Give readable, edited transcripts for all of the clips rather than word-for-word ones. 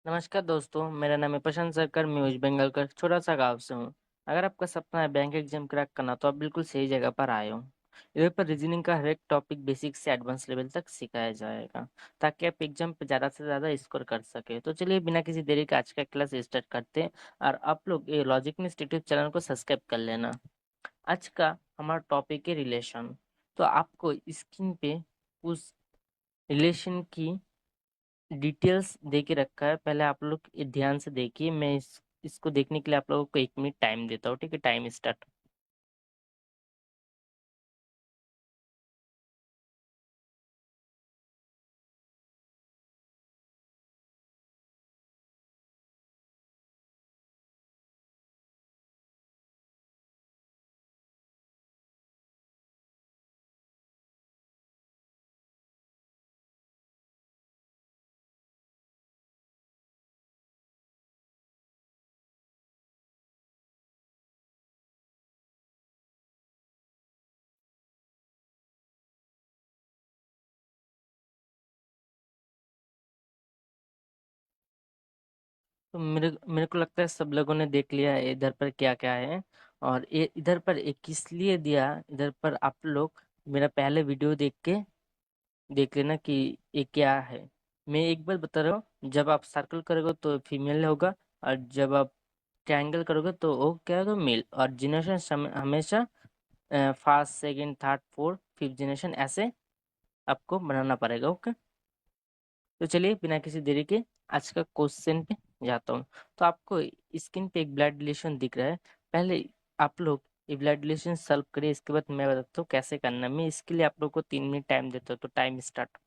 नमस्कार दोस्तों, मेरा नाम है प्रशांत सरकार। मैं वेस्ट बंगाल का छोटा सा गांव से हूँ। अगर आपका सपना है बैंक एग्जाम क्रैक करना, तो आप बिल्कुल सही जगह पर आए हो। इधर पर रीजनिंग का हर एक टॉपिक बेसिक से एडवांस लेवल तक सिखाया जाएगा, ताकि आप एग्जाम पे ज़्यादा से ज़्यादा स्कोर कर सके। तो चलिए बिना किसी देरी के आज का क्लास स्टार्ट करते हैं। और आप लोग ये लॉजिक में यूट्यूब चैनल को सब्सक्राइब कर लेना। आज का हमारा टॉपिक है रिलेशन। तो आपको स्क्रीन पे उस रिलेशन की डिटेल्स दे के रखा है। पहले आप लोग ये ध्यान से देखिए। मैं इसको देखने के लिए आप लोगों को 1 मिनट टाइम देता हूँ। ठीक है, टाइम स्टार्ट। तो मेरे को लगता है सब लोगों ने देख लिया है इधर पर क्या क्या है। और ये इधर पर एक किस लिए दिया, इधर पर आप लोग मेरा पहले वीडियो देख के देख लेना कि ये क्या है। मैं एक बार बता रहा हूँ, जब आप सर्कल करोगे तो फीमेल होगा, और जब आप ट्रायंगल करोगे तो वो क्या होगा, मेल। और जनरेशन हमेशा first second third fourth fifth generation ऐसे आपको बनाना पड़ेगा। ओके। तो चलिए बिना किसी देरी के आज का क्वेश्चन पे जाता हूँ। तो आपको स्क्रीन पे एक ब्लड रिलेशन दिख रहा है। पहले आप लोग ये ब्लड रिलेशन सॉल्व करिए, इसके बाद मैं बताता हूँ कैसे करना है। मैं इसके लिए आप लोग को 3 मिनट टाइम देता हूँ। तो टाइम स्टार्ट।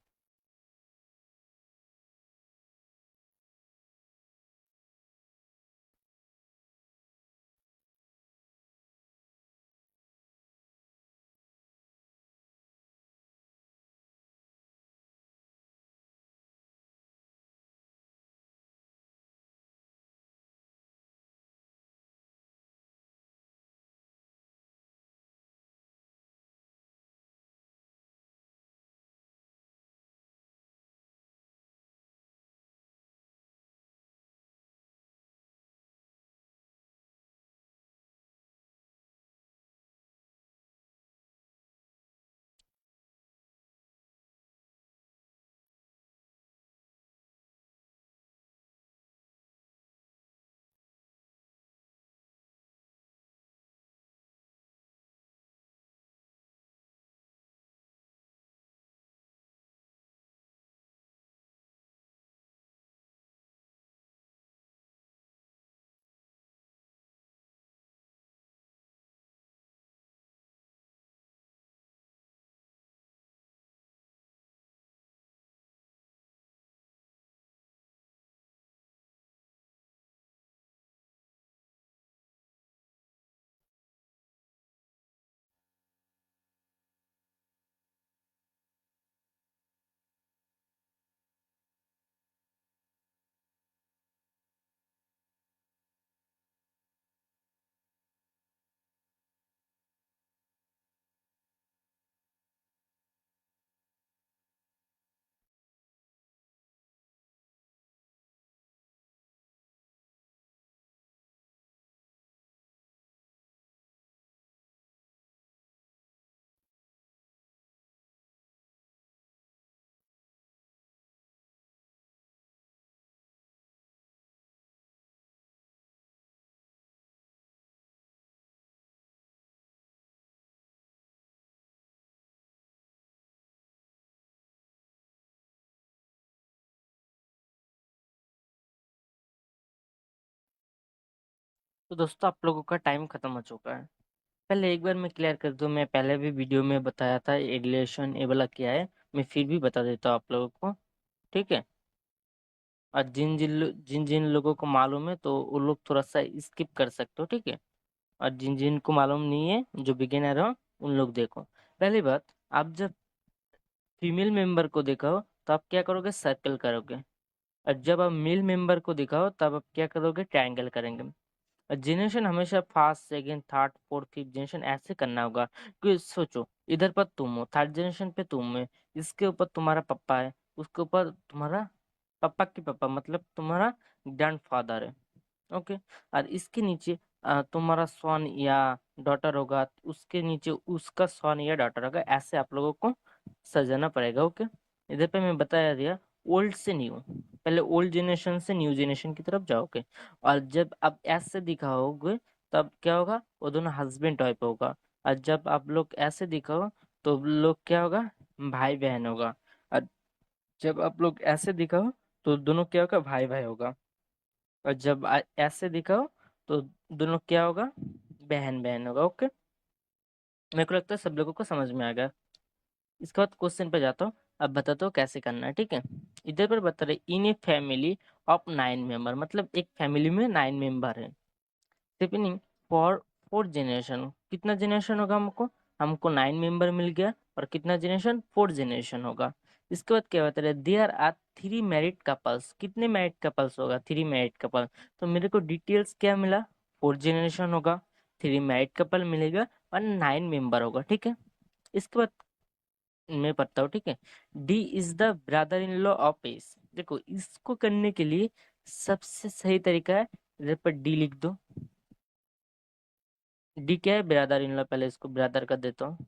तो दोस्तों आप लोगों का टाइम खत्म हो चुका है। पहले एक बार मैं क्लियर कर दूं, मैं पहले भी वीडियो में बताया था ये रिलेशन ये वाला क्या है। मैं फिर भी बता देता हूँ आप लोगों को। ठीक है। और जिन जिन लोगों को मालूम है तो वो लोग थोड़ा सा स्किप कर सकते हो। ठीक है। और जिन जिन को मालूम नहीं है, जो बिगिनर हो, उन लोग देखो। पहली बात, आप जब फीमेल मेंबर को देखो तो आप क्या करोगे, सर्कल करोगे। और जब आप मेल मेंबर को दिखाओ तब आप क्या करोगे, ट्रायंगल करेंगे। और जनरेशन हमेशा first second third fourth fifth generation ऐसे करना होगा। क्योंकि सोचो, इधर पर तुम हो, थर्ड जनरेशन पे तुम है, इसके ऊपर तुम्हारा पापा है, उसके ऊपर तुम्हारा पापा के पापा मतलब तुम्हारा ग्रैंडफादर है। ओके। और इसके नीचे तुम्हारा सन या डॉटर होगा, तो उसके नीचे उसका सन या डॉटर होगा, ऐसे आप लोगों को सजाना पड़ेगा। ओके। इधर पे मैं बताया दिया ओल्ड से न्यू, पहले ओल्ड जनरेशन से न्यू जनरेशन की तरफ जाओगे। और जब आप ऐसे दिखाओगे तब क्या होगा, वो दोनों हस्बैंड वाइफ होगा। और जब आप लोग ऐसे दिखाओ तो लोग क्या होगा, भाई बहन होगा। और जब आप लोग ऐसे दिखाओ तो दोनों क्या होगा, भाई भाई होगा। और जब ऐसे दिखाओ तो दोनों क्या होगा, बहन बहन होगा। ओके। मेरे को लगता है सब लोगों को समझ में आ गया। इसके बाद क्वेश्चन पे जाता हूँ। अब बताता हूँ कैसे करना है, ठीक है। इधर पर बता रहे इन ए फैमिली ऑफ 9 मेंबर, मतलब एक फैमिली में 9 मेंबर है। डिपेंडिंग फॉर 4 जनरेशन, कितना जनरेशन होगा हमको, हमको 9 मेंबर मिल गया। और कितना जनरेशन, 4 जनरेशन होगा। इसके बाद क्या बता रहे, देयर आर 3 मैरिड कपल्स, कितने मैरिड कपल्स होगा, 3 मैरिड कपल। तो मेरे को डिटेल्स क्या मिला, 4 जनरेशन होगा, 3 मैरिड कपल मिलेगा, और 9 मेंबर होगा, ठीक है। इसके बाद मैं पढ़ता हूँ, ठीक है। D is the brother in law of S. देखो इसको करने के लिए सबसे सही तरीका है, इधर पर डी लिख दो। डी क्या है, ब्रदर इन लॉ, पहले इसको ब्रदर कर देता हूँ,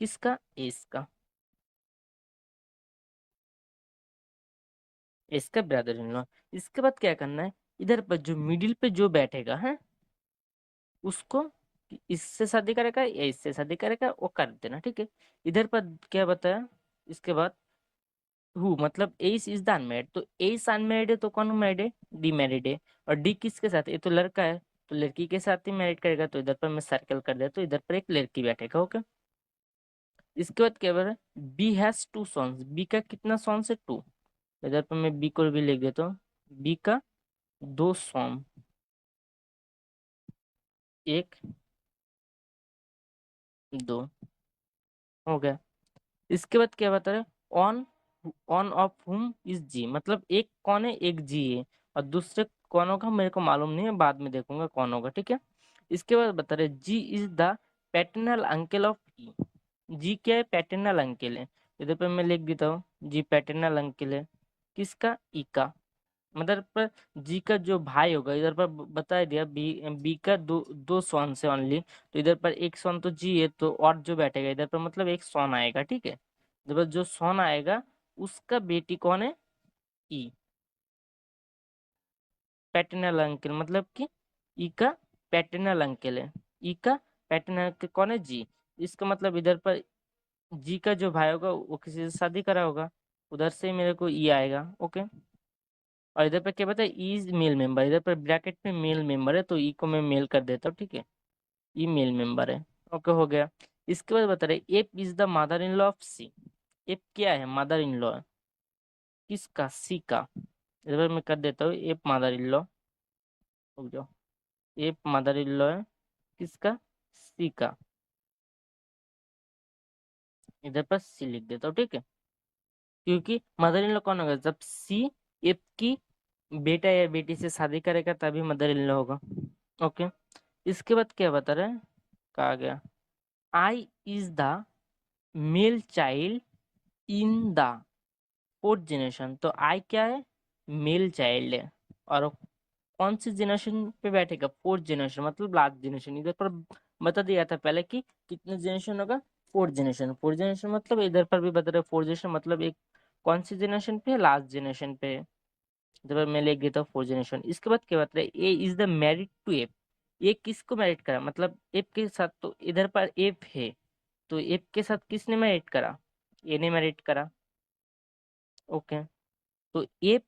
किसका, एस का, एस का ब्रदर इन लॉ। इसके बाद क्या करना है, इधर पर जो मिडिल पे जो बैठेगा है उसको इससे शादी करेगा या इससे शादी करेगा वो कर देना, ठीक है। इधर पर क्या बताया, इसके बाद हु मतलब एस इज द अनमेरिड, तो एस अनमेरिड है तो कौन मैरिड है, डी मैरिड है। और डी किसके साथ है, ये तो लड़का है, तो लड़की के साथ ही मैरिड करेगा। तो इधर पर मैं सर्कल कर देता हूँ, इधर पर एक लड़की बैठेगा। ओके। इसके बाद क्या बोल रहा है, बी हैज 2 सॉन्स, बी का कितना सॉन्स है, 2। इधर पर मैं बी को भी लिख देता हूँ, बी का 2 सॉन्ग, एक, दो, हो गया। इसके बाद क्या बता रहे, on on of whom is G, मतलब एक कौन है, एक जी है। और दूसरे कौन होगा मेरे को मालूम नहीं है, बाद में देखूंगा कौन होगा, ठीक है। इसके बाद बता रहे G is the paternal uncle of E, G क्या है, पैटर्नल अंकल है। इधर पे मैं लिख देता हूँ, जी पैटर्नल अंकल है, किसका, ई का। मतलब पर जी का जो भाई होगा, इधर पर बता दिया बी, बी का दो दो सॉन से ओनली। तो इधर पर एक सॉन तो जी है, तो और जो बैठेगा इधर पर मतलब एक सॉन आएगा, ठीक है। जब जो सॉन आएगा उसका बेटी कौन है, ई, पैटर्नल अंकल, मतलब कि ई का पैटर्नल अंकल है, ई का पैटर्नल अंकल कौन है, जी। इसका मतलब इधर पर जी का जो भाई होगा वो किसी से शादी करा होगा, उधर से मेरे को ई आएगा। ओके। और इधर पर क्या बता है, इज मेल मेंबर, इधर पर ब्रैकेट में मेल मेंबर है तो ई को मैं मेल कर देता हूँ, ठीक है। ई मेल मेंबर है। ओके, हो गया। इसके बाद बता रहे F is the mother in law of C, F क्या है, मदर इन लॉ, किसका, सी का। इधर पर मैं कर देता हूँ एफ मदर इन लॉ, रुक जाओ, एफ मदर इन लॉ है, किसका, सी का। इधर पर सी लिख देता हूँ, ठीक है। क्योंकि मदर इन लॉ कौन होगा, जब सी एफ की बेटा या बेटी से शादी करेगा तभी मदर इन लॉ होगा। ओके। इसके बाद क्या बता रहे हैं, कहा गया I is the male child in the 4th generation, तो आई क्या है, मेल चाइल्ड है। और कौन सी जनरेशन पे बैठेगा, 4th जनरेशन, मतलब लास्ट जनरेशन। इधर पर बता दिया था पहले कि कितने जनरेशन होगा, 4th जनरेशन, 4th जनरेशन मतलब इधर पर भी बता रहे 4th जनरेशन, मतलब एक कौन सी जनरेशन पे है, लास्ट जनरेशन पे है। इधर पर मैं लिख देता हूँ 4th जनरेशन। इसके बाद क्या बता रहे, A is the married to F, ये किसको मैरिड करा, मतलब एफ के साथ, तो इधर पर एफ है, तो एफ के साथ किसने मैरिड करा, ए ने मैरिड करा। ओके। तो ए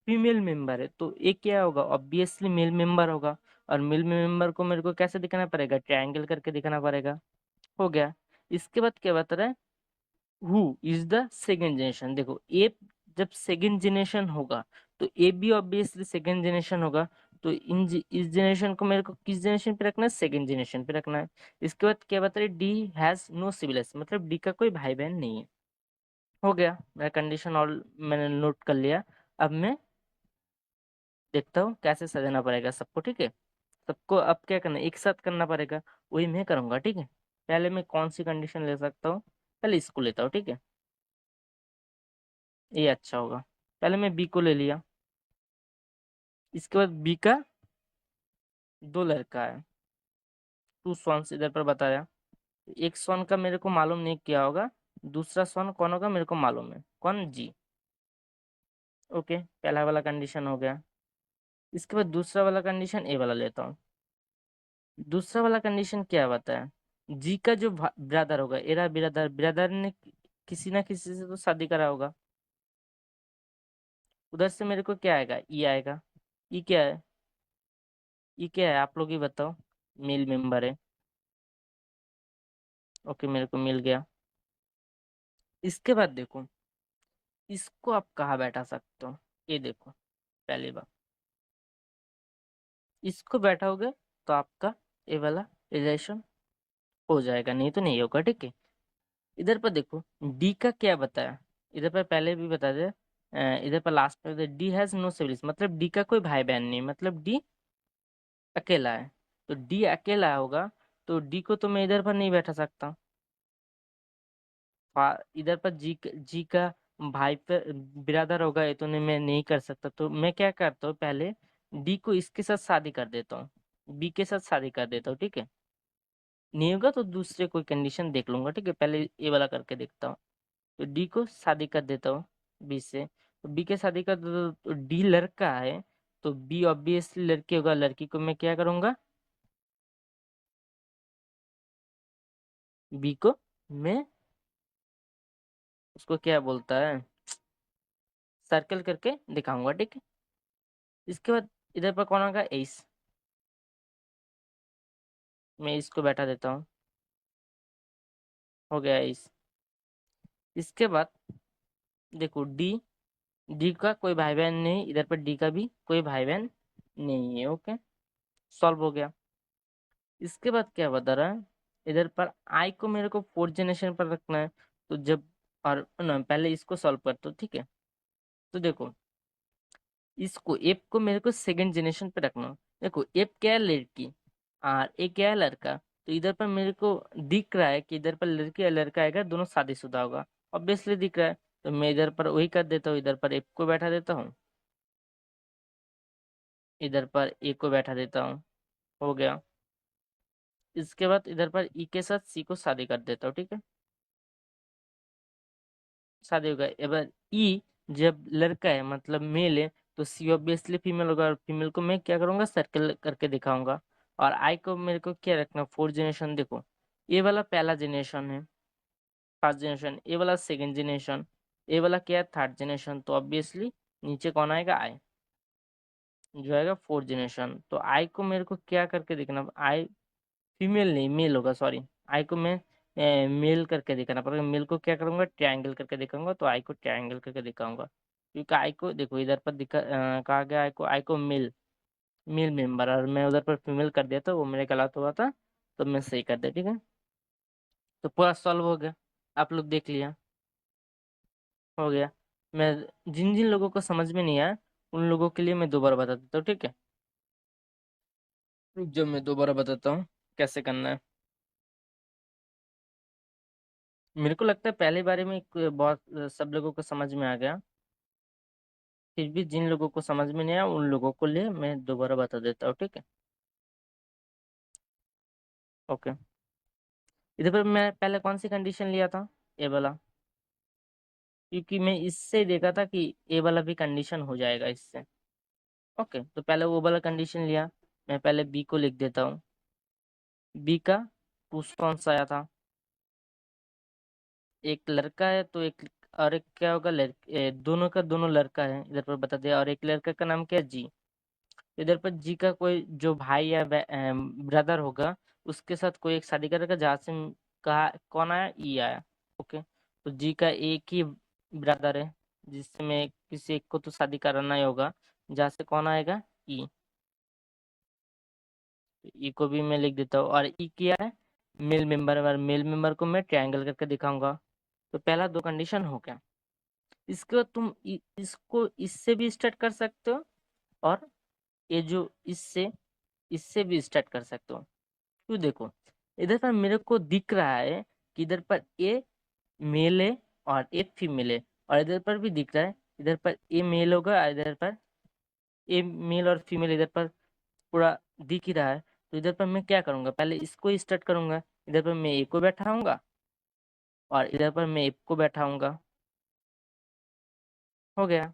फीमेल मेंबर है तो ए क्या होगा, ऑब्वियसली मेल मेंबर होगा। और मेल मेंबर को मेरे को कैसे दिखाना पड़ेगा, ट्रायंगल करके दिखाना पड़ेगा। हो गया। इसके बाद क्या बता रहा है, who is the second generation. देखो ए जब सेकेंड जनरेशन होगा तो ए भी ऑब्वियसली सेकेंड जनरेशन होगा। तो इस जनरेशन को मेरे को किस जनरेशन पे रखना है, सेकेंड जनरेशन पे रखना है। इसके बाद क्या बता रहे, डी हैज नो सिबलिंग्स, मतलब डी का कोई भाई बहन नहीं है। हो गया, मेरा कंडीशन ऑल मैंने नोट कर लिया। अब मैं देखता हूँ कैसे सजाना पड़ेगा सबको, ठीक है। सबको अब क्या करना है, एक साथ करना पड़ेगा, वही मैं करूंगा, ठीक है। पहले मैं कौन सी कंडीशन ले सकता हूँ, पहले इसको लेता हूँ, ठीक है। ये अच्छा होगा। पहले मैं बी को ले लिया, इसके बाद बी का 2 लड़का है, 2 सॉन्स इधर पर बताया। एक सॉन का मेरे को मालूम नहीं क्या होगा, दूसरा सॉन कौन होगा मेरे को मालूम है, कौन? जी। ओके, पहला वाला कंडीशन हो गया। इसके बाद दूसरा वाला कंडीशन ए वाला लेता हूँ। दूसरा वाला कंडीशन क्या बताया? जी का जो ब्रदर होगा, एरा ब्रदर, ब्रदर ने किसी ना किसी से तो शादी करा होगा, उधर से मेरे को क्या आएगा? ई आएगा। ई क्या है? ई क्या है आप लोग ही बताओ। मेल मेंबर है। ओके, मेरे को मिल गया। इसके बाद देखो, इसको आप कहाँ बैठा सकते हो? ये देखो, पहली बात, इसको बैठाओगे तो आपका ये वाला रिलेशन हो जाएगा, नहीं तो नहीं होगा, ठीक है। इधर पर देखो, डी का क्या बताया, इधर पर पहले भी बता दे, इधर पर लास्ट में डी हैज नो सिबलिंग्स, मतलब डी का कोई भाई बहन नहीं, मतलब डी अकेला है। तो डी अकेला होगा, तो डी को तो मैं इधर पर नहीं बैठा सकता। इधर पर जी का भाई पर बिरादर होगा, ये तो नहीं, मैं नहीं कर सकता। तो मैं क्या करता हूँ, पहले डी को इसके साथ शादी कर देता हूँ, बी के साथ शादी कर देता हूँ, ठीक है। नहीं होगा तो दूसरे कोई कंडीशन देख लूंगा, ठीक है। पहले ये वाला करके देखता हूँ। तो डी को शादी कर देता हूँ बी से, तो बी के शादी कर देता हूँ, तो डी लड़का है, तो बी ऑब्वियसली लड़की होगा, लड़की को मैं क्या करूंगा, बी को मैं उसको क्या बोलता है, सर्कल करके दिखाऊंगा, ठीक है। इसके बाद इधर पर कौन होगा? एस, मैं इसको बैठा देता हूँ, हो गया एस। इसके बाद देखो डी, डी का कोई भाई बहन नहीं, इधर पर डी का भी कोई भाई बहन नहीं है, ओके, सॉल्व हो गया। इसके बाद क्या बता रहा है, इधर पर आई को मेरे को 4th जनरेशन पर रखना है, तो जब, और ना पहले इसको सॉल्व कर तो, ठीक है। तो देखो, इसको एफ को मेरे को 2nd जनरेशन पे रखना है। देखो एफ क्या है? लड़की, और ए क्या है? लड़का। तो इधर पर मेरे को दिख रहा है कि इधर पर लड़की या लड़का आएगा, दोनों शादीशुदा होगा, ऑब्वियसली दिख रहा है। तो मैं इधर पर वही कर देता हूँ, इधर पर एफ को बैठा देता हूँ, इधर पर ए को बैठा देता हूँ, हो गया। इसके बाद इधर पर ई के साथ सी को शादी कर देता हूँ, ठीक है, शादी हो गया। एबार ई जब लड़का है मतलब मेल है, तो सी ऑब्वियसली फीमेल होगा, और फीमेल को मैं क्या करूंगा? सर्कल करके दिखाऊंगा। और आई को मेरे को क्या रखना? 4th generation. देखो ये वाला पहला जनरेशन है, 1st जनरेशन, ये वाला 2nd जनरेशन, ये वाला क्या है? 3rd generation. तो ऑब्वियसली नीचे कौन आएगा? आई, जो आएगा 4th जनरेशन। तो आई को मेरे को क्या करके देखना? आई फीमेल नहीं, मेल होगा, सॉरी। आई को मैं मेल करके दिखाना पड़ेगा, मेल को क्या करूंगा? ट्रायंगल करके दिखाऊंगा, तो आई को ट्रायंगल करके दिखाऊंगा, क्योंकि आई को देखो इधर पर कहा गया आई को मेल, मेल मेंबर, और मैं उधर पर फीमेल कर दिया था, वो मेरे गलत हुआ था, तो मैं सही कर दिया, ठीक है। तो पूरा सॉल्व हो गया, आप लोग देख लिया, हो गया। मैं जिन जिन लोगों को समझ में नहीं आया, उन लोगों के लिए मैं दोबारा बता देता हूँ, ठीक है। रुक जाओ, मैं दोबारा बताता हूँ कैसे करना है। मेरे को लगता है पहले बारे में बहुत सब लोगों को समझ में आ गया, फिर भी जिन लोगों को समझ में नहीं आया उन लोगों को लिए मैं दोबारा बता देता हूँ, ठीक है। ओके, इधर पर मैं पहले कौन सी कंडीशन लिया था? ए वाला, क्योंकि मैं इससे देखा था कि ए वाला भी कंडीशन हो जाएगा इससे। ओके, तो पहले वो वाला कंडीशन लिया। मैं पहले बी को लिख देता हूँ, बी का 2 कौन आया था? एक लड़का है, तो एक, और एक क्या होगा? लड़के, दोनों का दोनों लड़का है, इधर पर बता दिया। और एक लड़का का नाम क्या है? जी। इधर पर जी का कोई जो भाई या ब्रदर होगा, उसके साथ कोई एक शादी करेगा, जहाँ से कहा कौन आया? ई आया, ओके। तो जी का एक ही ब्रदर है, जिससे मैं किसी एक को तो शादी कराना ही होगा, जहाँ से कौन आएगा? ई। ई को भी मैं लिख देता हूँ। और ई क्या है? मेल मेंबर, और मेल मेंबर को मैं ट्रायंगल करके दिखाऊंगा। तो पहला 2 कंडीशन हो गया। इसके बाद तुम इसको इससे भी स्टार्ट कर सकते हो, और ये जो इससे, इससे भी स्टार्ट कर सकते हो। क्यों? देखो इधर पर मेरे को दिख रहा है कि इधर पर ए मेल है और ए फीमेल है, और इधर पर भी दिख रहा है इधर पर ए मेल होगा, इधर पर ए मेल और फीमेल इधर पर पूरा दिख ही रहा है। तो इधर पर मैं क्या करूंगा, पहले इसको ही स्टार्ट करूंगा। इधर पर मैं ए को बैठाऊंगा और इधर पर मैं ए को बैठाऊंगा। हो गया।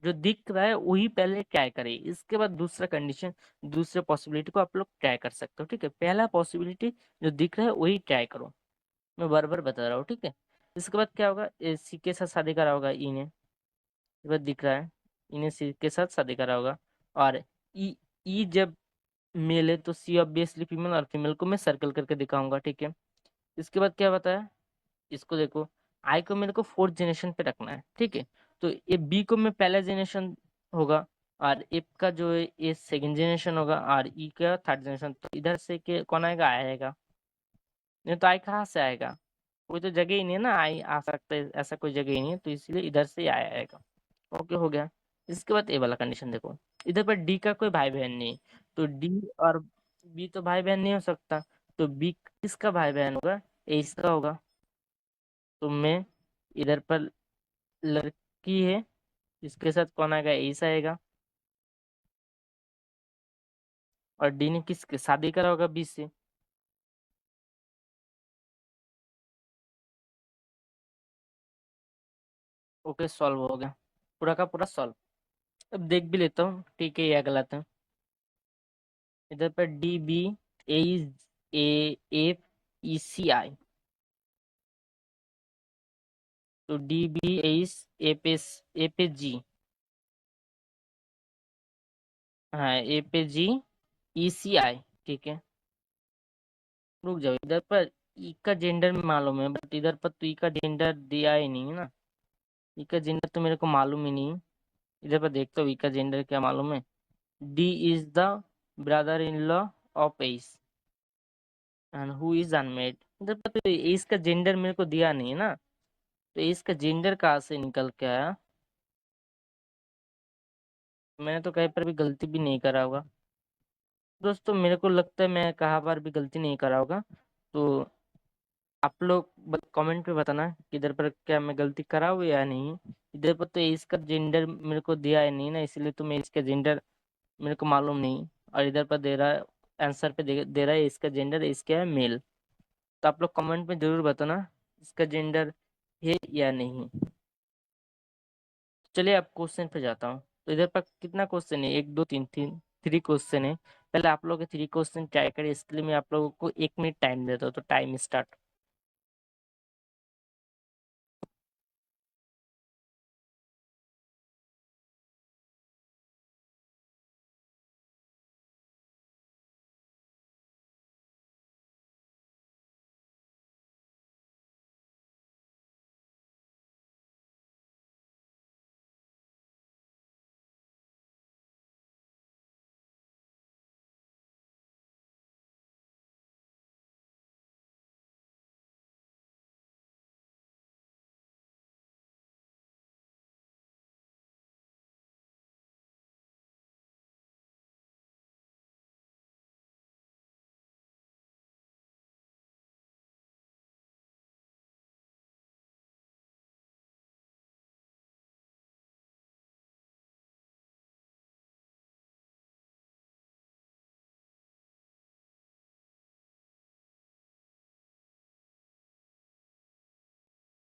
जो दिख रहा है वही पहले ट्राई करें, इसके बाद दूसरा कंडीशन, दूसरे पॉसिबिलिटी को आप लोग ट्राई कर सकते हो। ठीक है, पहला पॉसिबिलिटी जो दिख रहा है वही ट्राई करो, मैं बार बार बता रहा हूँ। ठीक है, इसके बाद क्या होगा, सी के साथ शादी करा होगा ई ने। ये बात दिख रहा है, इन्हें सी के साथ शादी करा होगा। और ई, ई जब मेल है तो सी ऑब्वियसली फीमेल, और फीमेल को मैं सर्कल करके दिखाऊंगा। ठीक है, इसके बाद क्या बताया, इसको देखो, आई को मेरे को फोर्थ जनरेशन पे रखना है। ठीक है, तो ये बी को मैं पहला जनरेशन होगा, और एफ का जो है ये सेकंड जनरेशन होगा, और ई का थर्ड जनरेशन। तो इधर से के कौन आएगा, आएगा। नहीं तो आई कहाँ से आएगा, कोई तो जगह ही नहीं है ना आई आ सकता है, ऐसा कोई जगह ही नहीं है, तो इसलिए इधर से ही आएगा। ओके, हो गया। इसके बाद ए वाला कंडीशन देखो, इधर पर डी का कोई भाई बहन नहीं, तो डी और बी तो भाई बहन नहीं हो सकता। तो बी किसका भाई बहन होगा, ए इसका होगा। तो मैं इधर पर लड़की है, इसके साथ कौन आएगा, एस आएगा। और डी ने किसके शादी करा होगा, बी से। ओके, सॉल्व हो गया, पूरा का पूरा सॉल्व। अब देख भी लेता हूँ ठीक है या गलत है। इधर पर D B A A F E C I, तो डी बी एस ए पे जी। हाँ, ए पे जी ई सी आई। ठीक है, रुक जाओ, इधर पर ई का जेंडर में मालूम है, बट इधर पर तो ई का जेंडर दिया ही नहीं है ना। ई का जेंडर तो मेरे को मालूम ही नहीं है। इधर पर देखता हूँ ई का जेंडर क्या मालूम है। D is the brother in law of S and who is unmarried. इधर पर तो एस का जेंडर मेरे को दिया नहीं है ना, तो एस का जेंडर कहाँ से निकल के आया। मैंने तो कहीं पर भी गलती भी नहीं करा होगा। दोस्तों मेरे को लगता है मैं कहाँ पर भी गलती नहीं करा होगा। तो आप लोग कमेंट पे बताना कि इधर पर क्या मैं गलती करा हूँ या नहीं। इधर पर तो इसका जेंडर मेरे को दिया है नहीं ना, इसलिए तो मैं इसका जेंडर मेरे को मालूम नहीं। और इधर पर दे रहा है, आंसर पे दे रहा है इसका जेंडर, इसका है मेल। तो आप लोग कमेंट में जरूर बताना इसका जेंडर है या नहीं। चलिए अब क्वेश्चन पे जाता हूँ। तो इधर पर कितना क्वेश्चन है, एक दो तीन तीन, थ्री क्वेश्चन है। पहले आप लोग थ्री क्वेश्चन ट्राई करें, इसके लिए मैं आप लोगों को 1 मिनट टाइम देता हूँ। तो टाइम स्टार्ट।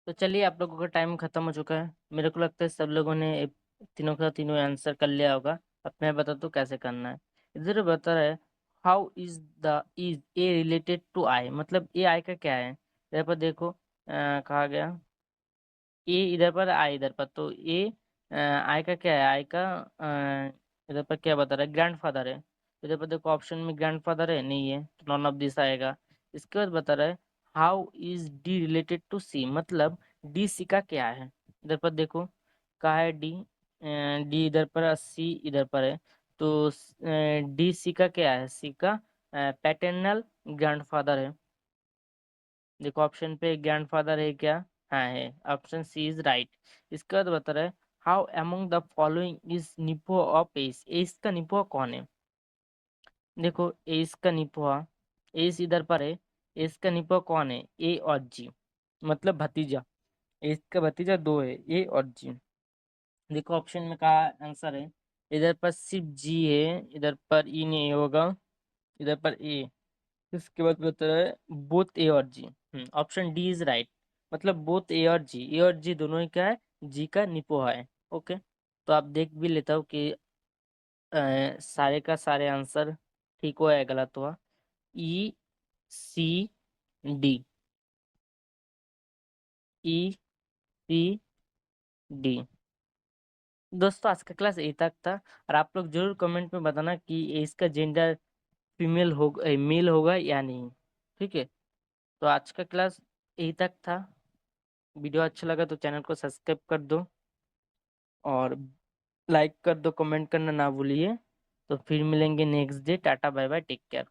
तो चलिए, आप लोगों का टाइम खत्म हो चुका है। मेरे को लगता है सब लोगों ने तीनों का तीनों आंसर कर लिया होगा। अब मैं बता दूं कैसे करना है। इधर बता रहा है, how is the is A related to I, मतलब ए आई का क्या है। इधर पर देखो कहा गया ए इधर पर आई इधर पर, तो ए आई का क्या है, आई का इधर पर क्या बता रहा है, ग्रैंडफादर है। इधर पर देखो ऑप्शन में ग्रैंडफादर है नहीं है, तो नॉन ऑफ दिस आएगा। इसके बाद बता रहा है, how is D related to C, मतलब डी सी का क्या है। इधर पर देखो कहा है डी, डी इधर पर, सी इधर पर है। तो डी सी का क्या है, सी का पैटर्नल ग्रैंडफादर है। देखो ऑप्शन पे ग्रैंडफादर है क्या, हाँ है, ऑप्शन सी इज राइट। इसके बाद बता रहा है, how among the following is Nipo of S, S का निपो कौन है। देखो एस का निपो, एस इधर पर है, एस का निपो कौन है, ए और जी, मतलब भतीजा। एस का भतीजा दो है, ए और जी। देखो ऑप्शन में कहा आंसर है, इधर पर सिर्फ जी है, इधर पर ई नहीं होगा, इधर पर ए, इसके बाद बता रहा है बोथ ए और G. Option D is right. मतलब बोथ ए और जी दोनों ही क्या है, जी का निपोहा है। ओके, तो आप देख भी लेता हूँ कि सारे का सारे आंसर ठीक हुआ है गलत हुआ। ई सी डी, ई सी डी। दोस्तों आज का क्लास ए तक था, और आप लोग जरूर कमेंट में बताना कि इसका जेंडर फीमेल होगा मेल होगा या नहीं। ठीक है, तो आज का क्लास यही तक था। वीडियो अच्छा लगा तो चैनल को सब्सक्राइब कर दो, और लाइक कर दो, कमेंट करना ना भूलिए। तो फिर मिलेंगे next day. Tata bye bye, take care.